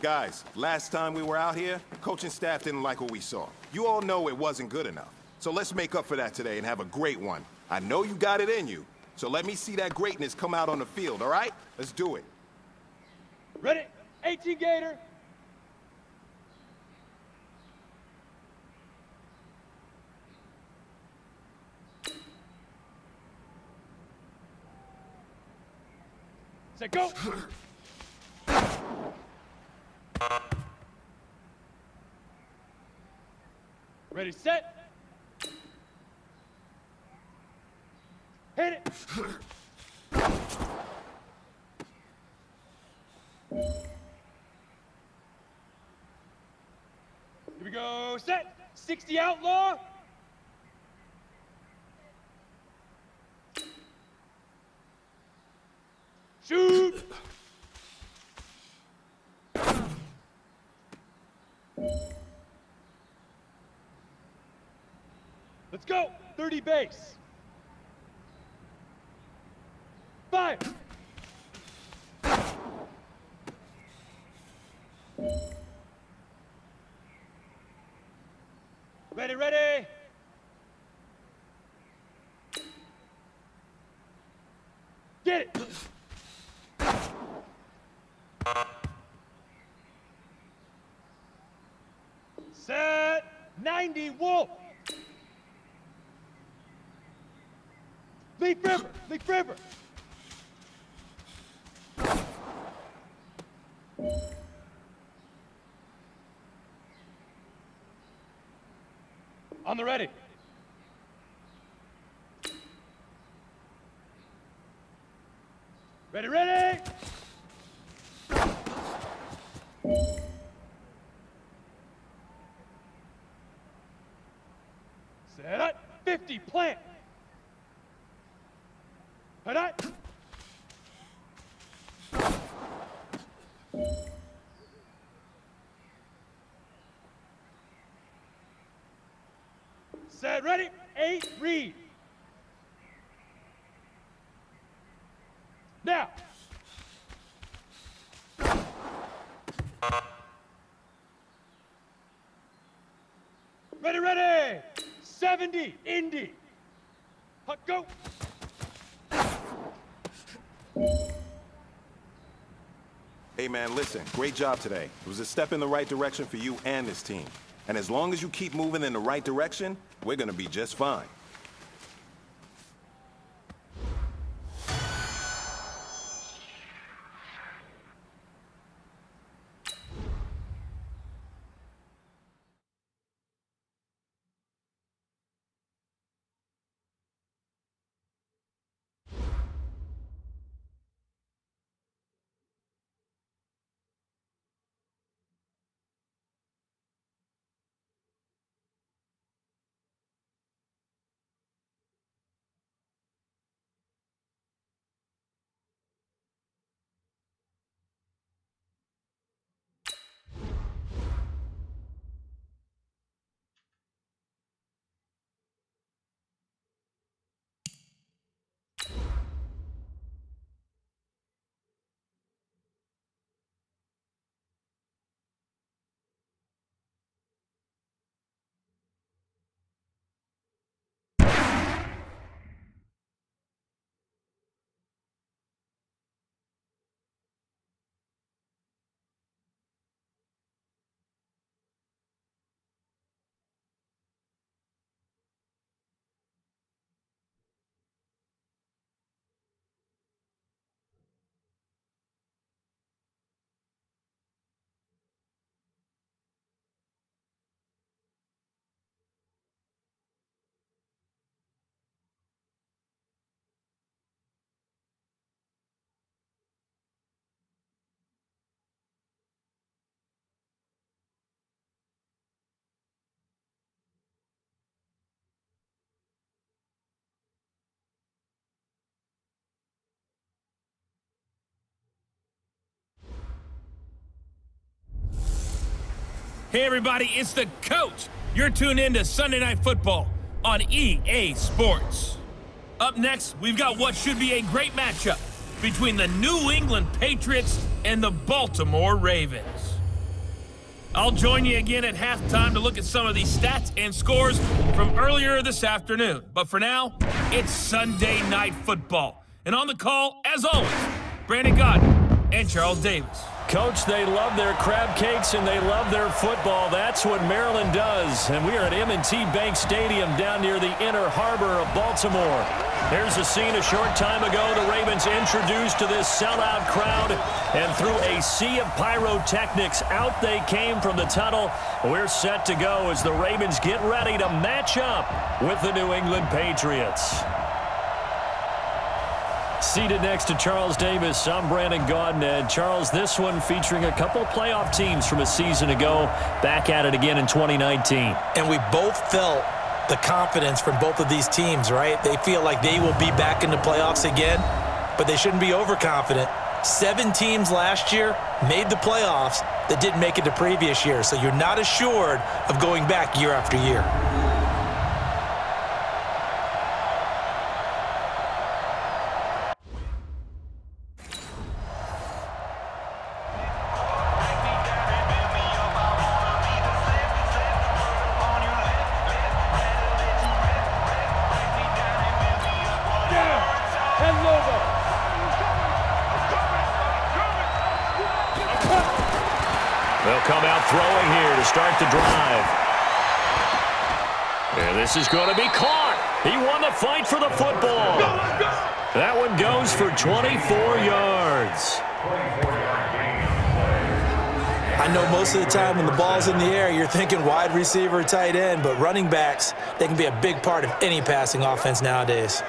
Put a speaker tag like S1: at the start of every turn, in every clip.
S1: Guys, last time we were out here, coaching staff didn't like what we saw. You all know it wasn't good enough. So let's make up for that today and have a great one. I know you got it in you, so let me see that greatness come out on the field, all right? Let's do it.
S2: Ready? 18 Gator. Set, go! Ready, set! Hit it! Here we go, set! 60 outlaw! Shoot! Let's go! 30 base! Fire! Ready, ready! Get it! Set! 90 Wolf! Leaf River! Leaf River! On the ready. Ready, ready! Set up, 50, plant. Head up. Set, ready, 8, read. Now. Ready, ready. 70, Indy. Hut, go.
S1: Hey man, listen, great job today. It was a step in the right direction for you and this team. And as long as you keep moving in the right direction, we're gonna be just fine.
S3: Hey everybody, it's the coach. You're tuned in to Sunday Night Football on EA Sports. Up next, we've got what should be a great matchup between the New England Patriots and the Baltimore Ravens. I'll join you again at halftime to look at some of these stats and scores from earlier this afternoon. But for now, it's Sunday Night Football. And on the call, as always, Brandon Godden and Charles Davis.
S4: Coach, they love their crab cakes and they love their football. That's what Maryland does. And we are at M&T Bank Stadium down near the Inner Harbor of Baltimore. Here's a scene a short time ago. The Ravens introduced to this sellout crowd. And through a sea of pyrotechnics, out they came from the tunnel. We're set to go as the Ravens get ready to match up with the New England Patriots. Seated next to Charles Davis, I'm Brandon Godden. And Charles, this one featuring a couple of playoff teams from a season ago, back at it again in 2019.
S5: And we both felt the confidence from both of these teams, right? They feel like they will be back in the playoffs again, but they shouldn't be overconfident. 7 teams last year made the playoffs that didn't make it the previous year, so you're not assured of going back year after year.
S4: They'll come out throwing here to start the drive. And this is going to be caught. He won the fight for the football. That one goes for 24 yards.
S5: I know most of the time when the ball's in the air, you're thinking wide receiver, tight end, but running backs, they can be a big part of any passing offense nowadays.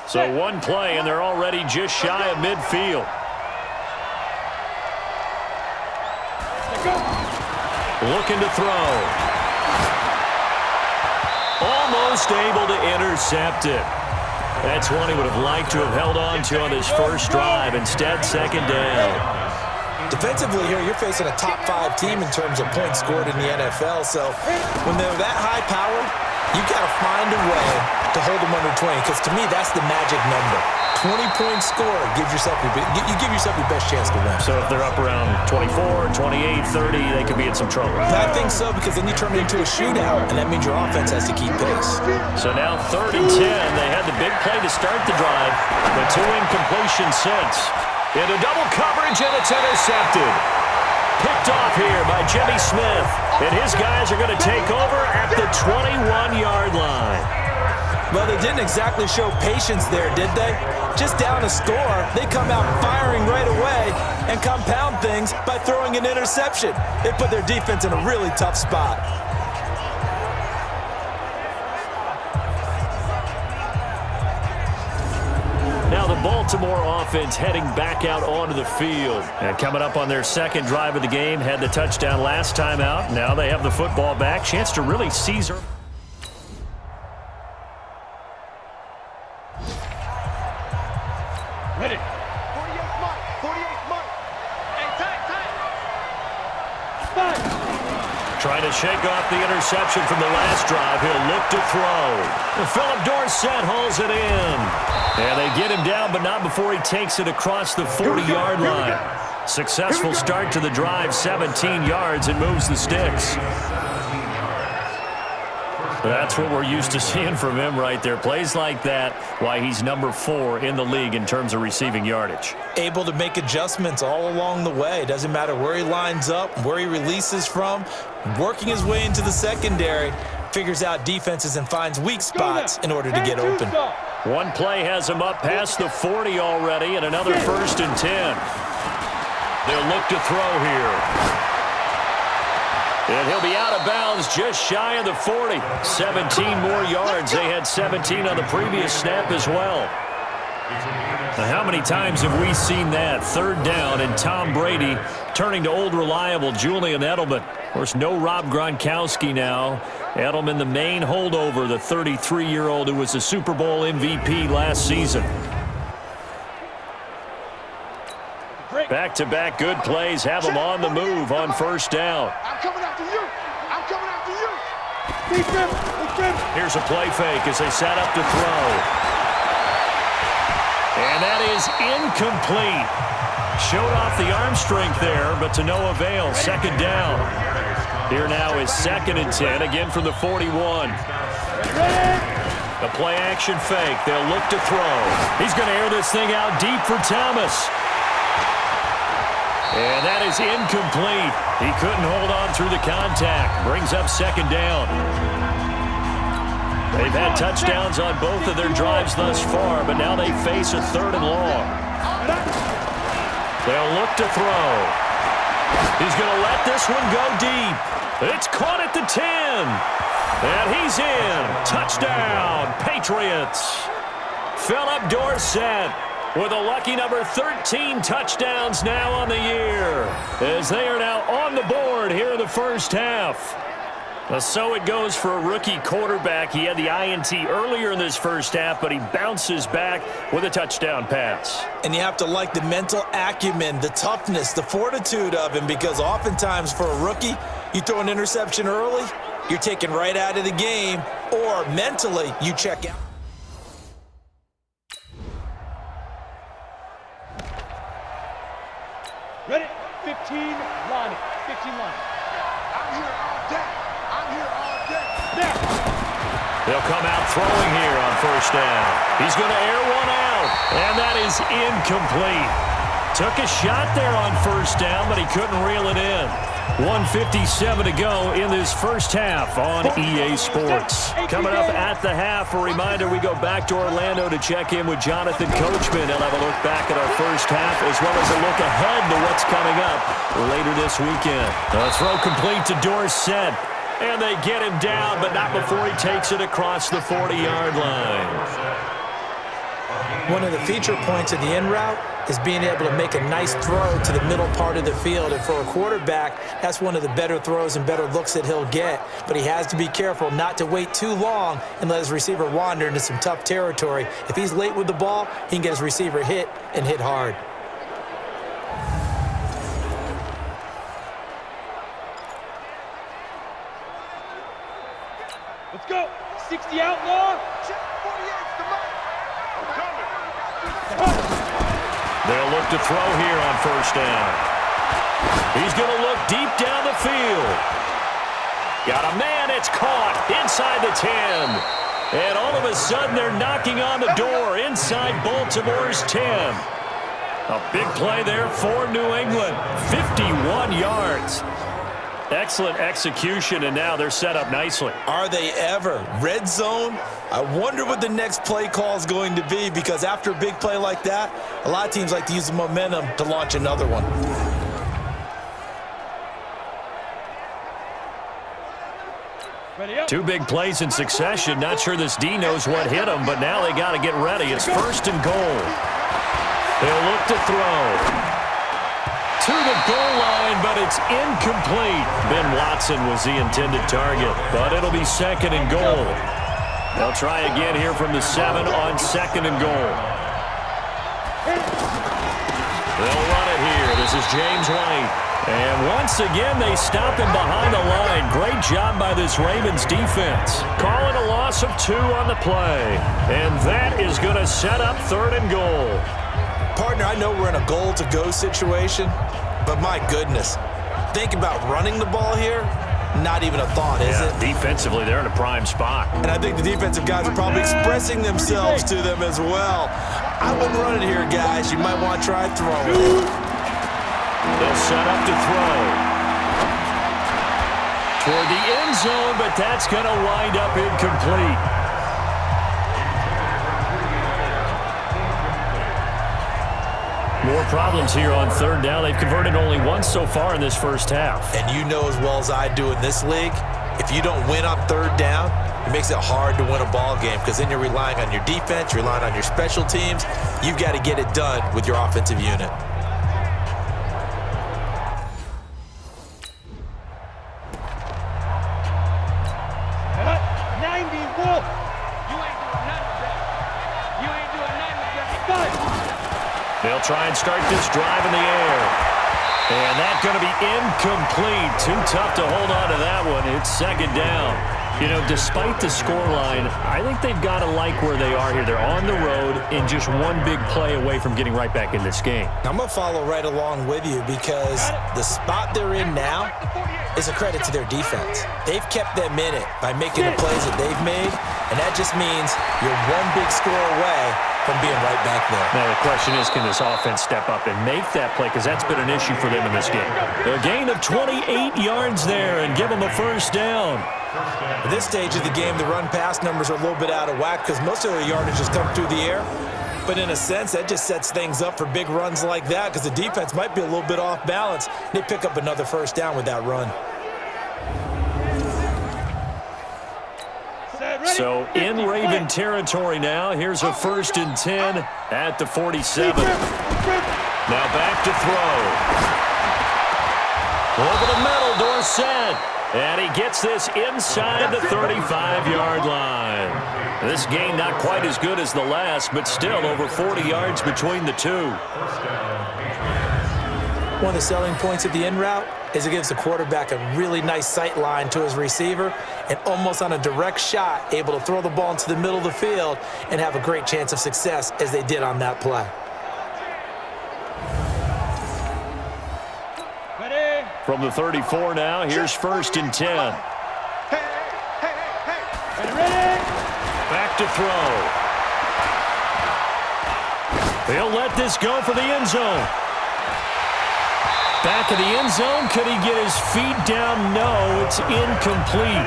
S4: So one play, and they're already just shy of midfield. Looking to throw. Almost able to intercept it. That's one he would have liked to have held on to on his first drive. Instead, second down.
S5: Defensively here, you're facing a top 5 team in terms of points scored in the NFL. So when they're that high powered, you've got to find a way to hold them under 20, because to me, that's the magic number. 20-point score gives yourself you give yourself your best chance to win.
S4: So if they're up around 24, 28, 30, they could be in some trouble.
S5: I think so, because then you turn it into a shootout, and that means your offense has to keep pace.
S4: So now 3rd and 10. They had the big play to start the drive, but 2 incompletions since. Into double coverage, and it's intercepted. Picked off here by Jimmy Smith, and his guys are going to take over at the 21-yard line.
S5: Well, they didn't exactly show patience there, did they? Just down a score, they come out firing right away and compound things by throwing an interception. They put their defense in a really tough spot.
S4: Now the Baltimore offense heading back out onto the field. And coming up on their second drive of the game, had the touchdown last time out. Now they have the football back. Chance to really seize her.
S2: Ready.
S6: 48 Mike. 48 Mike. Hey, tight.
S4: Trying to shake off the interception from the last drive. He'll look to throw. And Philip Dorsett hauls it in. And they get him down, but not before he takes it across the 40-yard line. Successful start to the drive, 17 yards, and moves the sticks. That's what we're used to seeing from him right there. Plays like that, why he's number 4 in the league in terms of receiving yardage.
S5: Able to make adjustments all along the way. Doesn't matter where he lines up, where he releases from. Working his way into the secondary, figures out defenses and finds weak spots in order to get open.
S4: One play has him up past the 40 already, and another 1st and 10. They'll look to throw here. And he'll be out of bounds just shy of the 40. 17 more yards. They had 17 on the previous snap as well. Now, how many times have we seen that? 3rd down and Tom Brady turning to old reliable Julian Edelman. Of course, no Rob Gronkowski now. Edelman, the main holdover, the 33-year-old who was a Super Bowl MVP last season. Back Back-to-back good plays have them on the move on first down.
S6: I'm coming after you. I'm coming after you.
S4: Here's a play fake as they set up to throw. And that is incomplete. Showed off the arm strength there, but to no avail. Second down. Here now is 2nd and 10, again from the 41. The play action fake. They'll look to throw. He's going to air this thing out deep for Thomas. And that is incomplete. He couldn't hold on through the contact. Brings up 2nd down. They've had touchdowns on both of their drives thus far, but now they face a 3rd and long. They'll look to throw. He's going to let this one go deep. It's caught at the 10. And he's in. Touchdown, Patriots. Philip Dorsett with a lucky number 13 touchdowns now on the year, as they are now on the board here in the first half. So it goes for a rookie quarterback. He had the INT earlier in this first half, but he bounces back with a touchdown pass.
S5: And you have to like the mental acumen, the toughness, the fortitude of him, because oftentimes for a rookie, you throw an interception early, you're taken right out of the game, or mentally you check out.
S2: Ready? 15 line. 15 line.
S6: I'm here all day. I'm here all day.
S2: Now.
S4: They'll come out throwing here on first down. He's going to air one out, and that is incomplete. Took a shot there on first down, but he couldn't reel it in. 1:57 to go in this first half on EA Sports. Coming up at the half, a reminder, we go back to Orlando to check in with Jonathan Coachman. He'll have a look back at our first half as well as a look ahead to what's coming up later this weekend. A throw complete to Dorsett, and they get him down, but not before he takes it across the 40-yard line.
S5: One of the feature points of the in route is being able to make a nice throw to the middle part of the field. And for a quarterback, that's one of the better throws and better looks that he'll get. But he has to be careful not to wait too long and let his receiver wander into some tough territory. If he's late with the ball, he can get his receiver hit and hit hard.
S2: Let's go. 60 outlaw.
S6: Check 48's the mark. I'm coming.
S4: They'll look to throw here on first down. He's going to look deep down the field. Got a man, it's caught inside the 10. And all of a sudden, they're knocking on the door inside Baltimore's 10. A big play there for New England. 51 yards. Excellent execution, and now they're set up nicely.
S5: Are they ever? Red zone? I wonder what the next play call is going to be, because after a big play like that, a lot of teams like to use the momentum to launch another one.
S2: Ready up.
S4: Two big plays in succession. Not sure this D knows what hit him, but now they got to get ready. It's 1st and goal. They'll look to throw. To the goal line, but it's incomplete. Ben Watson was the intended target, but it'll be 2nd and goal. They'll try again here from the 7 on 2nd and goal. They'll run it here. This is James White. And once again, they stop him behind the line. Great job by this Ravens defense. Call it a loss of 2 on the play. And that is going to set up 3rd and goal.
S5: Partner, I know we're in a goal-to-go situation, but my goodness, think about running the ball here. Not even a thought, is it?
S4: Defensively, they're in a prime spot.
S5: And I think the defensive guys are probably expressing themselves to them as well. I wouldn't run it here, guys. You might want to try throwing.
S4: They'll set up to throw. Toward the end zone, but that's going to wind up incomplete. More problems here on 3rd down. They've converted only once so far in this first half.
S5: And you know as well as I do in this league, if you don't win on 3rd down, it makes it hard to win a ball game, because then you're relying on your defense, you're relying on your special teams. You've got to get it done with your offensive unit.
S4: They'll try and start this drive in the air. And that's going to be incomplete. Too tough to hold on to that one. It's second down. You know, despite the scoreline, I think they've got to like where they are here. They're on the road and just one big play away from getting right back in this game.
S5: I'm going to follow right along with you because the spot they're in now is a credit to their defense. They've kept them in it by making the plays that they've made, and that just means you're one big score away from being right back there.
S4: Now, the question is, can this offense step up and make that play? Because that's been an issue for them in this game. A gain of 28 yards there and give them a first down.
S5: At this stage of the game, the run-pass numbers are a little bit out of whack because most of their yardage has come through the air. But in a sense, that just sets things up for big runs like that because the defense might be a little bit off balance. They pick up another first down with that run.
S4: So in Raven territory now. Here's a 1st and 10 at the 47. Now back to throw. Over the middle, Dorsett. And he gets this inside the 35-yard line. This game not quite as good as the last, but still over 40 yards between the two.
S5: One of the selling points of the in route is it gives the quarterback a really nice sight line to his receiver and almost on a direct shot able to throw the ball into the middle of the field and have a great chance of success as they did on that play.
S4: From the 34 now, here's 1st and 10. Back to throw. He'll let this go for the end zone. Back of the end zone. Could he get his feet down? No, it's incomplete.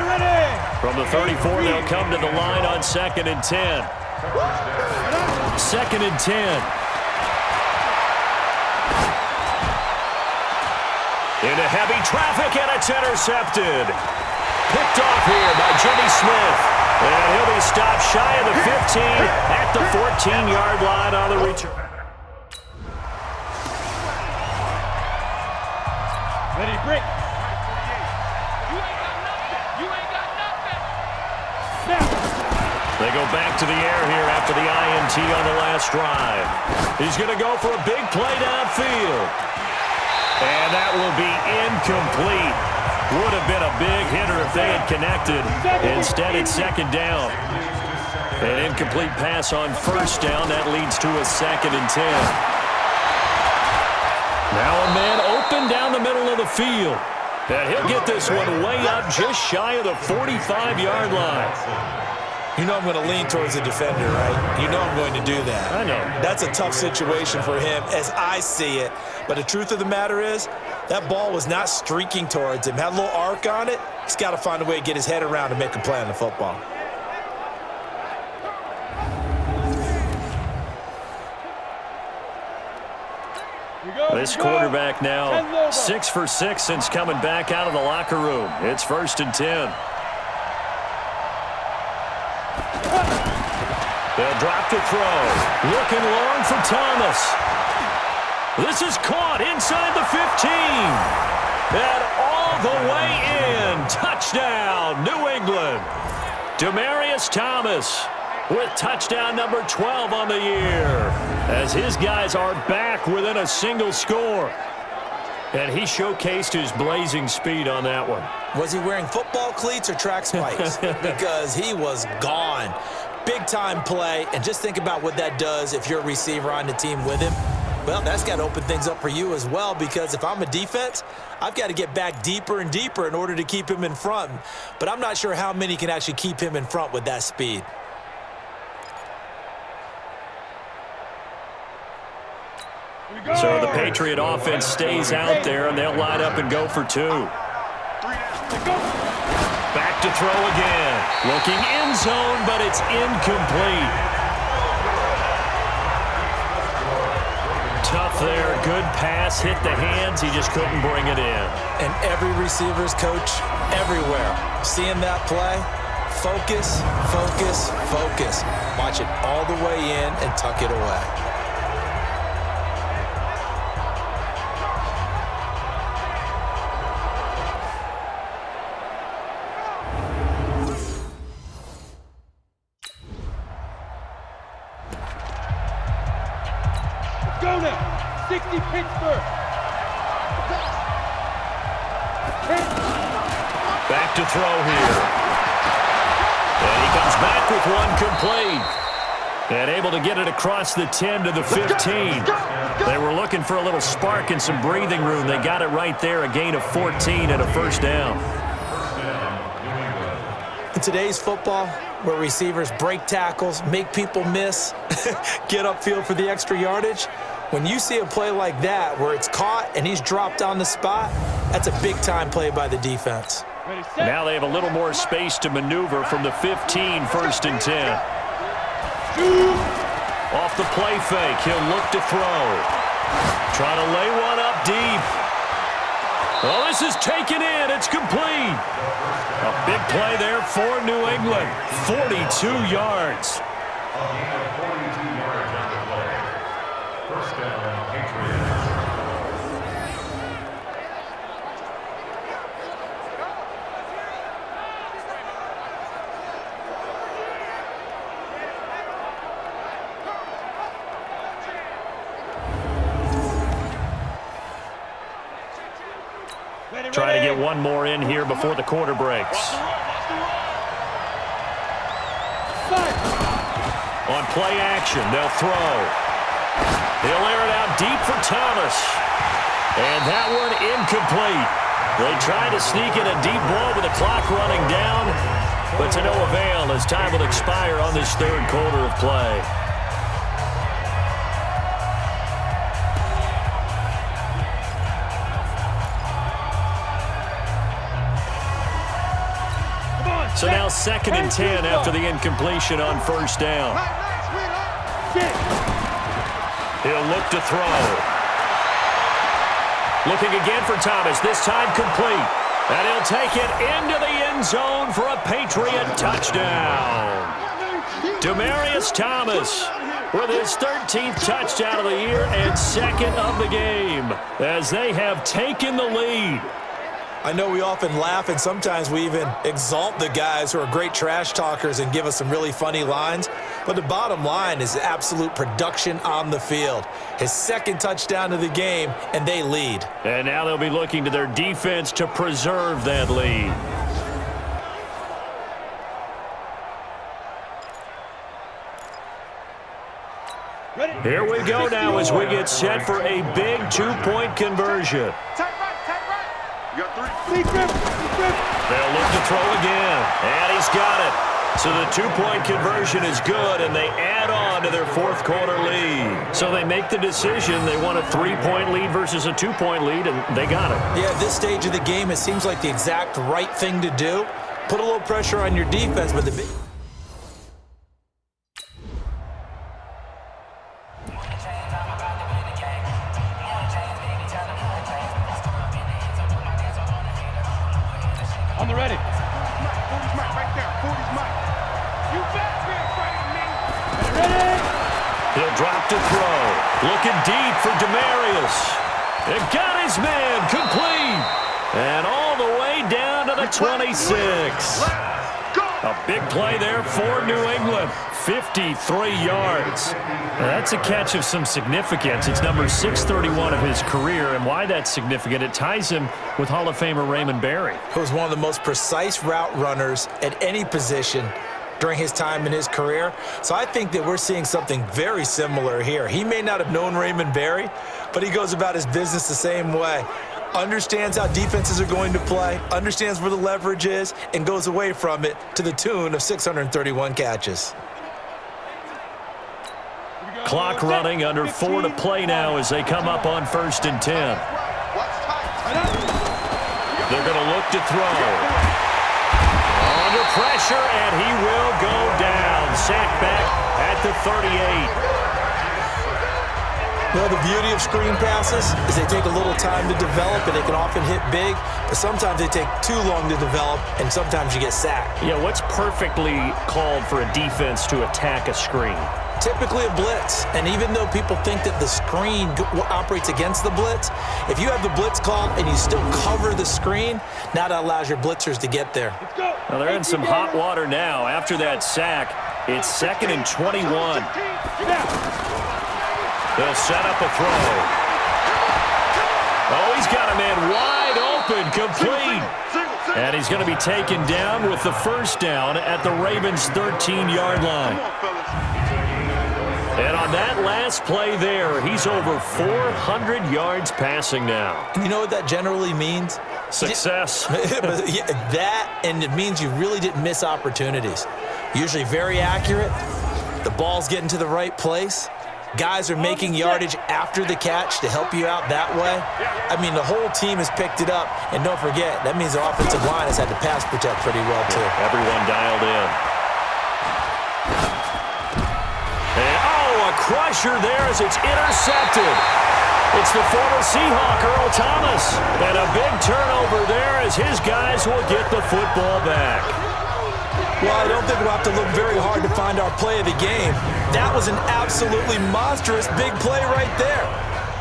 S4: From the 34, they'll come to the line on 2nd and 10. 2nd and 10. Into heavy traffic, and it's intercepted. Picked off here by Jimmy Smith. And he'll be stopped shy of the 15 at the 14-yard line on the return.
S2: Ready, break.
S4: They go back to the air here after the INT on the last drive. He's going to go for a big play downfield. And that will be incomplete. Would have been a big hitter if they had connected. Instead, it's 2nd down. An incomplete pass on 1st down. That leads to a 2nd and 10. Now a man open down the middle of the field. And he'll get this one way up just shy of the 45-yard line.
S5: You know I'm going to lean towards the defender, right? You know I'm going to do that.
S4: I know.
S5: That's a tough situation for him as I see it. But the truth of the matter is, that ball was not streaking towards him. Had a little arc on it. He's got to find a way to get his head around and make a play on the football.
S4: This quarterback now 6 for 6 since coming back out of the locker room. It's 1st and 10. They'll drop to throw. Looking long for Thomas. This is caught inside the 15. And all the way in. Touchdown, New England. Demaryius Thomas with touchdown number 12 on the year. As his guys are back within a single score. And he showcased his blazing speed on that one.
S5: Was he wearing football cleats or track spikes? Because he was gone. Big-time play, and just think about what that does if you're a receiver on the team with him. Well, that's got to open things up for you as well, because if I'm a defense, I've got to get back deeper and deeper in order to keep him in front. But I'm not sure how many can actually keep him in front with that speed.
S4: So the Patriot offense stays out there, and they'll line up and go for 2. Back to throw again. Looking end zone, but it's incomplete. Tough there. Good pass. Hit the hands. He just couldn't bring it in.
S5: And every receiver's coach everywhere. Seeing that play, focus, focus, focus. Watch it all the way in and tuck it away.
S2: Go now. 60 Pittsburgh.
S4: Back to throw here. And he comes back with one complete. And able to get it across the 10 to the 15. They were looking for a little spark and some breathing room. They got it right there, a gain of 14 and a first down.
S5: In today's football, where receivers break tackles, make people miss, get upfield for the extra yardage, when you see a play like that where it's caught and he's dropped on the spot, that's a big-time play by the defense.
S4: Now they have a little more space to maneuver from the 15, 1st and 10. Off the play fake, he'll look to throw. Try to lay one up deep. Oh, this is taken in. It's complete. A big play there for New England. 42 yards.
S7: First down, Patriots.
S4: Trying to get one more in here before the quarter breaks. On play action, they'll throw. They'll air it out deep for Thomas. And that one incomplete. They tried to sneak in a deep ball with the clock running down, but to no avail as time will expire on this 3rd quarter of play. So now 2nd and 10 after the incompletion on 1st down. He'll look to throw. Looking again for Thomas, this time complete. And he'll take it into the end zone for a Patriot touchdown. Demaryius Thomas with his 13th touchdown of the year and 2nd of the game as they have taken the lead.
S5: I know we often laugh and sometimes we even exalt the guys who are great trash talkers and give us some really funny lines. But the bottom line is absolute production on the field. His 2nd touchdown of the game, and they lead.
S4: And now they'll be looking to their defense to preserve that lead. Here we go now as we get set for a big 2-point conversion. They'll look to throw again, and he's got it. So the 2-point conversion is good, and they add on to their 4th quarter lead. So they make the decision. They want a 3-point lead versus a 2-point lead, and they got it.
S5: Yeah, at this stage of the game, it seems like the exact right thing to do. Put a little pressure on your defense, but the big...
S2: On the ready.
S6: Right there. 40's Mike. You bet you're fighting me.
S2: Ready.
S4: He'll drop to throw. Looking deep for Demaryius. And got his man complete. And all the way down to the 26. A big play there for New England. 53 yards. Now that's a catch of some significance. It's number 631 of his career, and why that's significant, it ties him with Hall of Famer Raymond Berry.
S5: He was one of the most precise route runners at any position during his time in his career. So I think that we're seeing something very similar here. He may not have known Raymond Berry, but he goes about his business the same way. Understands how defenses are going to play, understands where the leverage is, and goes away from it to the tune of 631 catches.
S4: Clock running, under 4 to play now as they come up on 1st and 10. They're going to look to throw. Under pressure, and he will go down. Sacked back at the 38.
S5: Well, the beauty of screen passes is they take a little time to develop, and they can often hit big, but sometimes they take too long to develop, and sometimes you get sacked.
S4: Yeah, what's perfectly called for a defense to attack a screen?
S5: Typically a blitz, and even though people think that the screen operates against the blitz, if you have the blitz called and you still cover the screen, now that allows your blitzers to get there.
S4: Well, they're in some hot water now. After that sack, it's 2nd and 21. They'll set up a throw. Oh, he's got a man wide open, complete. And he's going to be taken down with the first down at the Ravens' 13-yard line. And on that last play there, he's over 400 yards passing now.
S5: You know what that generally means?
S4: Success.
S5: That, and it means you really didn't miss opportunities. Usually very accurate. The ball's getting to the right place. Guys are making yardage after the catch to help you out that way. I mean, the whole team has picked it up. And don't forget, that means the offensive line has had to pass protect pretty well, too.
S4: Everyone dialed in. And, a crusher there as it's intercepted. It's the former Seahawk, Earl Thomas. And a big turnover there as his guys will get the football back.
S5: Well, I don't think we'll have to look very hard to find our play of the game. That was an absolutely monstrous big play right there.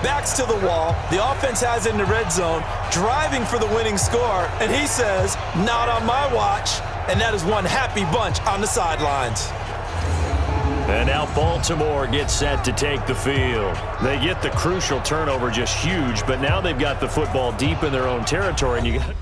S5: Backs to the wall. The offense has it in the red zone, driving for the winning score, and he says, not on my watch. And that is one happy bunch on the sidelines.
S4: And now Baltimore gets set to take the field. They get the crucial turnover, just huge, but now they've got the football deep in their own territory, and you got...